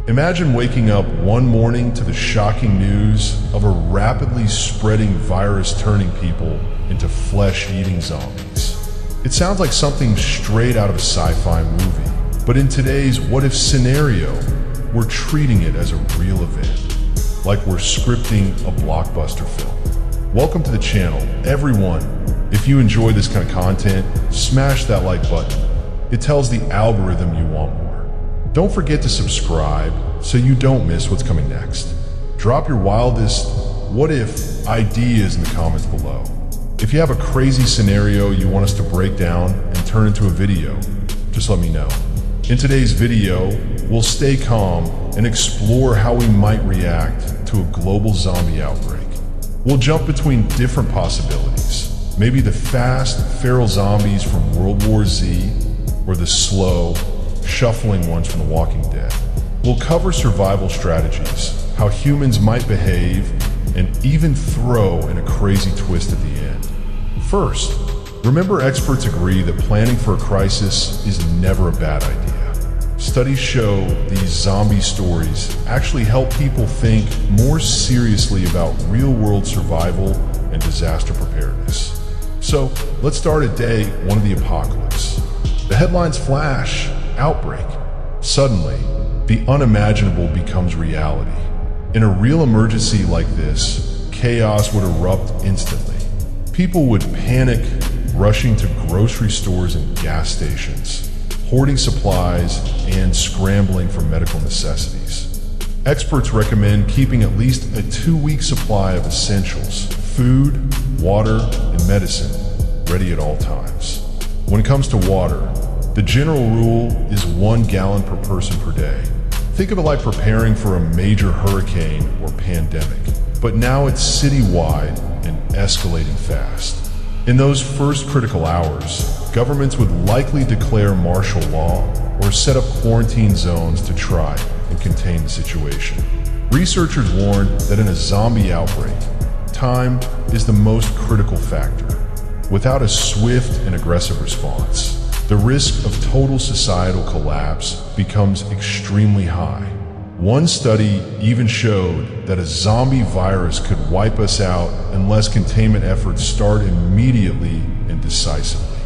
Imagine waking up one morning to the shocking news of a rapidly spreading virus turning people into flesh-eating zombies. It sounds like something straight out of a sci-fi movie, but in today's what-if scenario, we're treating it as a real event, like we're scripting a blockbuster film. Welcome to the channel, everyone. If you enjoy this kind of content, smash that like button. It tells the algorithm you want more. Don't forget to subscribe so you don't miss what's coming next. Drop your wildest what-if ideas in the comments below. If you have a crazy scenario you want us to break down and turn into a video, just let me know. In today's video, we'll stay calm and explore how we might react to a global zombie outbreak. We'll jump between different possibilities. Maybe the fast, feral zombies from World War Z, or the slow, shuffling ones from The Walking Dead. We'll cover survival strategies, how humans might behave, and even throw in a crazy twist at the end. First, remember experts agree that planning for a crisis is never a bad idea. Studies show these zombie stories actually help people think more seriously about real-world survival and disaster preparedness. So, let's start at day one of the apocalypse. The headlines flash, outbreak. Suddenly, the unimaginable becomes reality. In a real emergency like this, chaos would erupt instantly. People would panic, rushing to grocery stores and gas stations, hoarding supplies and scrambling for medical necessities. Experts recommend keeping at least a 2-week supply of essentials, food, water, and medicine, ready at all times. When it comes to water, the general rule is 1 gallon per person per day. Think of it like preparing for a major hurricane or pandemic, but now it's citywide and escalating fast. In those first critical hours, governments would likely declare martial law or set up quarantine zones to try and contain the situation. Researchers warn that in a zombie outbreak, time is the most critical factor. Without a swift and aggressive response, the risk of total societal collapse becomes extremely high. One study even showed that a zombie virus could wipe us out unless containment efforts start immediately and decisively.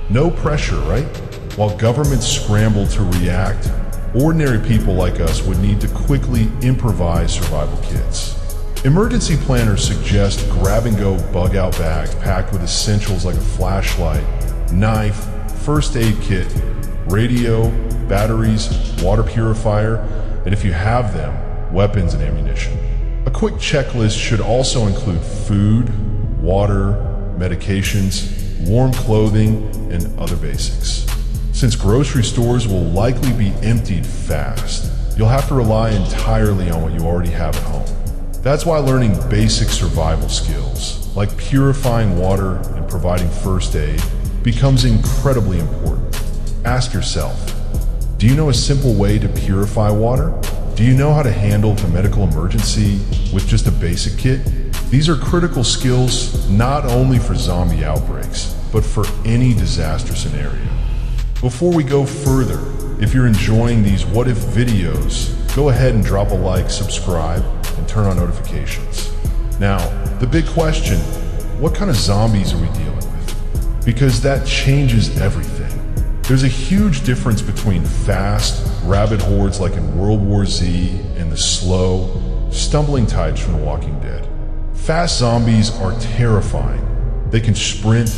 No pressure, right? While governments scramble to react, ordinary people like us would need to quickly improvise survival kits. Emergency planners suggest grab-and-go bug-out bags packed with essentials like a flashlight, knife, first aid kit, radio, batteries, water purifier, and if you have them, weapons and ammunition. A quick checklist should also include food, water, medications, warm clothing, and other basics. Since grocery stores will likely be emptied fast, you'll have to rely entirely on what you already have at home. That's why learning basic survival skills, like purifying water and providing first aid, becomes incredibly important. Ask yourself, do you know a simple way to purify water? Do you know how to handle the medical emergency with just a basic kit? These are critical skills not only for zombie outbreaks, but for any disaster scenario. Before we go further, if you're enjoying these what-if videos, go ahead and drop a like, subscribe, and turn on notifications. Now, the big question, what kind of zombies are we dealing with? Because that changes everything. There's a huge difference between fast, rabid hordes like in World War Z and the slow, stumbling types from The Walking Dead. Fast zombies are terrifying. They can sprint,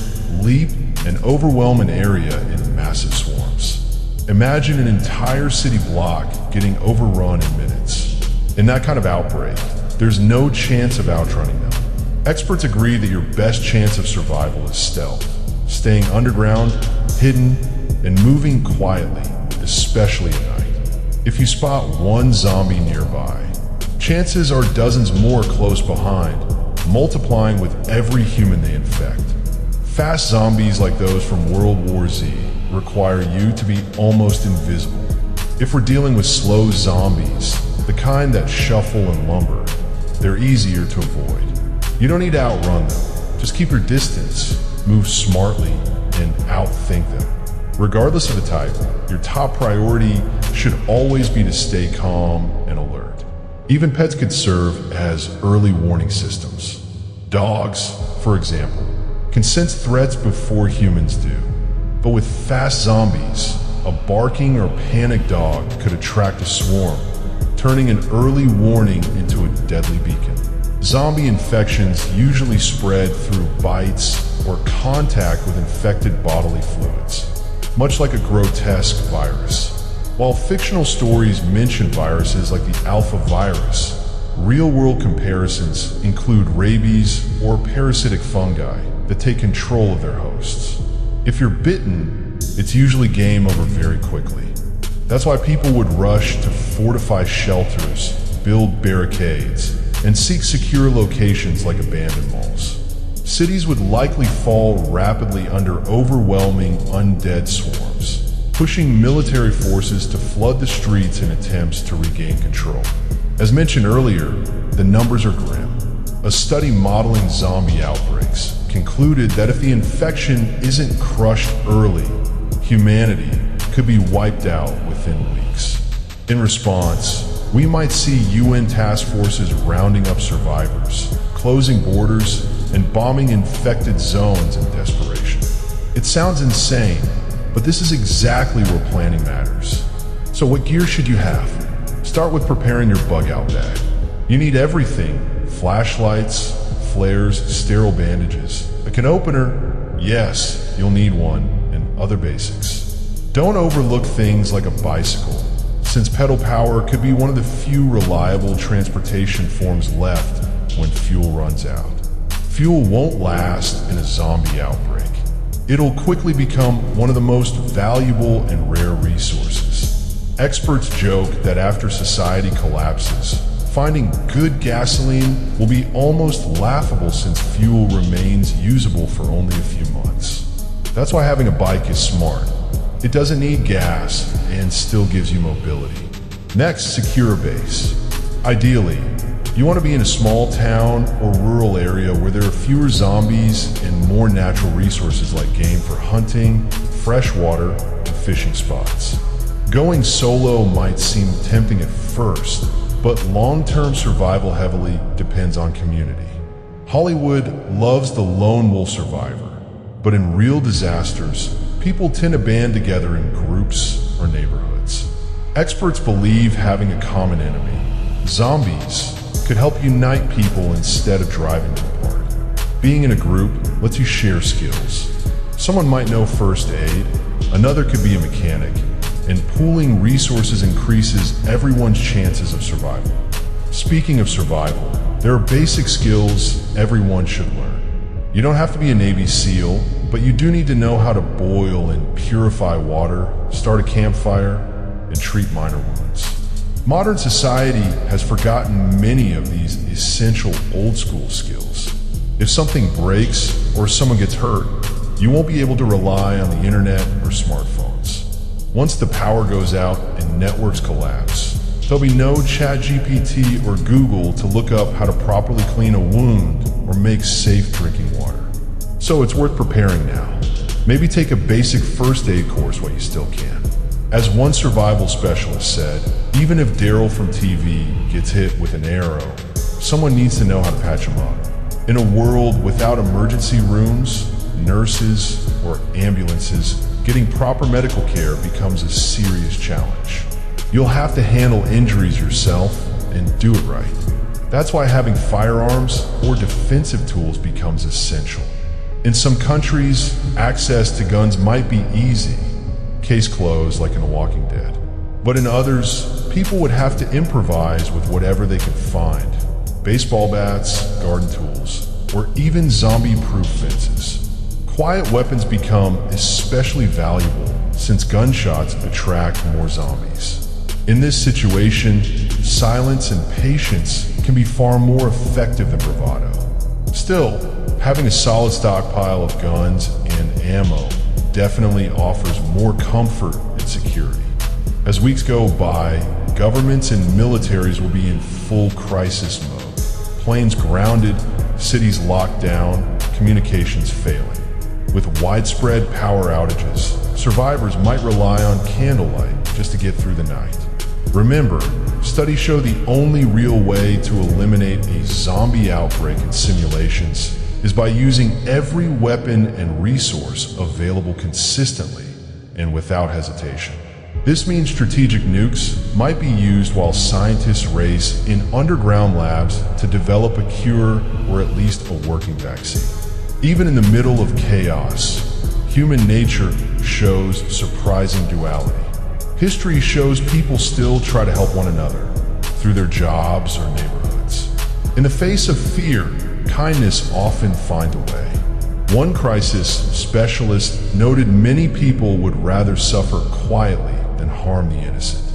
leap, and overwhelm an area in massive swarms. Imagine an entire city block getting overrun in minutes. In that kind of outbreak, there's no chance of outrunning them. Experts agree that your best chance of survival is stealth, staying underground, hidden, and moving quietly, especially at night. If you spot one zombie nearby, chances are dozens more close behind, multiplying with every human they infect. Fast zombies like those from World War Z require you to be almost invisible. If we're dealing with slow zombies, the kind that shuffle and lumber, they're easier to avoid. You don't need to outrun them. Just keep your distance, move smartly, and outthink them. Regardless of the type, your top priority should always be to stay calm and alert. Even pets could serve as early warning systems. Dogs, for example, can sense threats before humans do. But with fast zombies, a barking or panicked dog could attract a swarm, turning an early warning into a deadly beacon. Zombie infections usually spread through bites or contact with infected bodily fluids, much like a grotesque virus. While fictional stories mention viruses like the alpha virus, real-world comparisons include rabies or parasitic fungi that take control of their hosts. If you're bitten, it's usually game over very quickly. That's why people would rush to fortify shelters, build barricades, and seek secure locations like abandoned malls. Cities would likely fall rapidly under overwhelming undead swarms, pushing military forces to flood the streets in attempts to regain control. As mentioned earlier, the numbers are grim. A study modeling zombie outbreaks concluded that if the infection isn't crushed early, humanity could be wiped out within weeks. In response, we might see UN task forces rounding up survivors, closing borders, and bombing infected zones in desperation. It sounds insane, but this is exactly where planning matters. So what gear should you have? Start with preparing your bug-out bag. You need everything: flashlights, flares, sterile bandages. A can opener? Yes, you'll need one, and other basics. Don't overlook things like a bicycle, since pedal power could be one of the few reliable transportation forms left when fuel runs out. Fuel won't last in a zombie outbreak. It'll quickly become one of the most valuable and rare resources. Experts joke that after society collapses, finding good gasoline will be almost laughable since fuel remains usable for only a few months. That's why having a bike is smart. It doesn't need gas and still gives you mobility. Next, secure a base. Ideally, you want to be in a small town or rural area where there are fewer zombies and more natural resources like game for hunting, fresh water, and fishing spots. Going solo might seem tempting at first, but long-term survival heavily depends on community. Hollywood loves the lone wolf survivor, but in real disasters, people tend to band together in groups or neighborhoods. Experts believe having a common enemy, zombies, could help unite people instead of driving them apart. Being in a group lets you share skills. Someone might know first aid, another could be a mechanic, and pooling resources increases everyone's chances of survival. Speaking of survival, there are basic skills everyone should learn. You don't have to be a Navy SEAL, but you do need to know how to boil and purify water, start a campfire, and treat minor wounds. Modern society has forgotten many of these essential old-school skills. If something breaks or someone gets hurt, you won't be able to rely on the internet or smartphones. Once the power goes out and networks collapse, there'll be no ChatGPT or Google to look up how to properly clean a wound or make safe drinking water. So it's worth preparing now. Maybe take a basic first aid course while you still can. As one survival specialist said, even if Daryl from TV gets hit with an arrow, someone needs to know how to patch him up. In a world without emergency rooms, nurses, or ambulances, getting proper medical care becomes a serious challenge. You'll have to handle injuries yourself and do it right. That's why having firearms or defensive tools becomes essential. In some countries, access to guns might be easy, case closed like in The Walking Dead. But in others, people would have to improvise with whatever they could find. Baseball bats, garden tools, or even zombie-proof fences. Quiet weapons become especially valuable since gunshots attract more zombies. In this situation, silence and patience can be far more effective than bravado. Still, having a solid stockpile of guns and ammo definitely offers more comfort and security. As weeks go by, governments and militaries will be in full crisis mode. Planes grounded, cities locked down, communications failing. With widespread power outages, survivors might rely on candlelight just to get through the night. Remember, studies show the only real way to eliminate a zombie outbreak in simulations is by using every weapon and resource available consistently and without hesitation. This means strategic nukes might be used while scientists race in underground labs to develop a cure or at least a working vaccine. Even in the middle of chaos, human nature shows surprising duality. History shows people still try to help one another through their jobs or neighborhoods. In the face of fear, kindness often finds a way. One crisis specialist noted many people would rather suffer quietly than harm the innocent.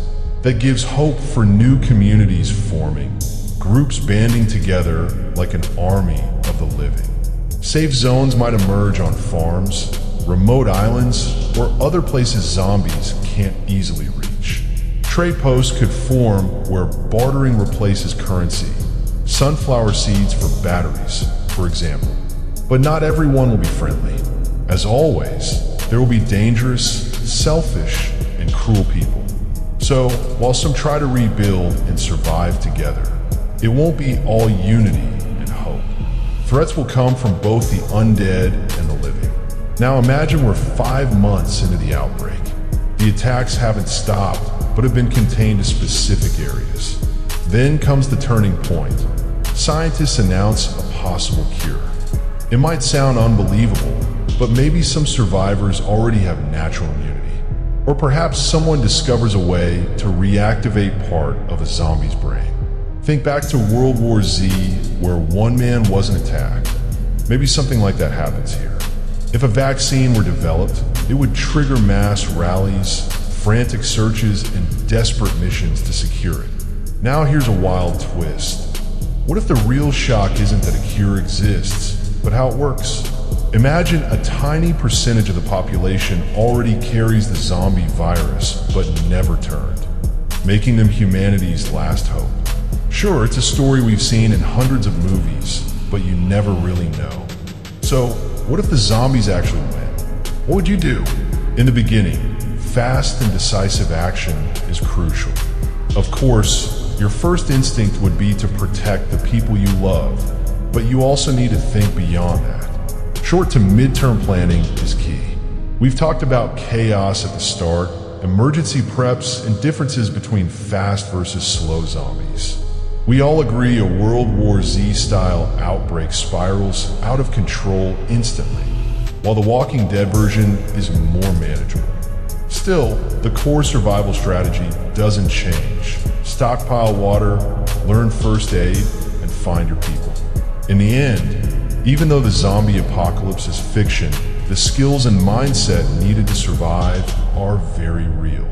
That gives hope for new communities forming, groups banding together like an army of the living. Safe zones might emerge on farms, remote islands, or other places zombies can't easily reach. Trade posts could form where bartering replaces currency. Sunflower seeds for batteries, for example. But not everyone will be friendly. As always, there will be dangerous, selfish, and cruel people. So, while some try to rebuild and survive together, it won't be all unity and hope. Threats will come from both the undead and the living. Now imagine we're 5 months into the outbreak. The attacks haven't stopped, but have been contained to specific areas. Then comes the turning point. Scientists announce a possible cure. It might sound unbelievable, but maybe some survivors already have natural immunity. Or perhaps someone discovers a way to reactivate part of a zombie's brain. Think back to World War Z, where one man wasn't attacked. Maybe something like that happens here. If a vaccine were developed, it would trigger mass rallies, frantic searches, and desperate missions to secure it. Now here's a wild twist. What if the real shock isn't that a cure exists, but how it works? Imagine a tiny percentage of the population already carries the zombie virus, but never turned, making them humanity's last hope. Sure, it's a story we've seen in hundreds of movies, but you never really know. So, what if the zombies actually win? What would you do? In the beginning, fast and decisive action is crucial. Of course, your first instinct would be to protect the people you love, but you also need to think beyond that. Short to midterm planning is key. We've talked about chaos at the start, emergency preps, and differences between fast versus slow zombies. We all agree a World War Z-style outbreak spirals out of control instantly, while the Walking Dead version is more manageable. Still, the core survival strategy doesn't change. Stockpile water, learn first aid, and find your people. In the end, even though the zombie apocalypse is fiction, the skills and mindset needed to survive are very real.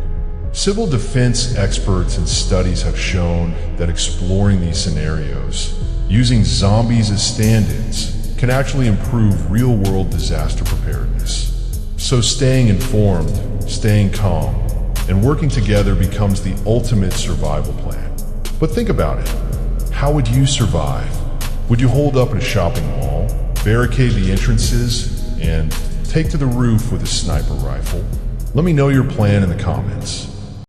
Civil defense experts and studies have shown that exploring these scenarios, using zombies as stand-ins, can actually improve real-world disaster preparedness. So staying informed, staying calm, and working together becomes the ultimate survival plan. But think about it. How would you survive? Would you hold up at a shopping mall, barricade the entrances, and take to the roof with a sniper rifle? Let me know your plan in the comments.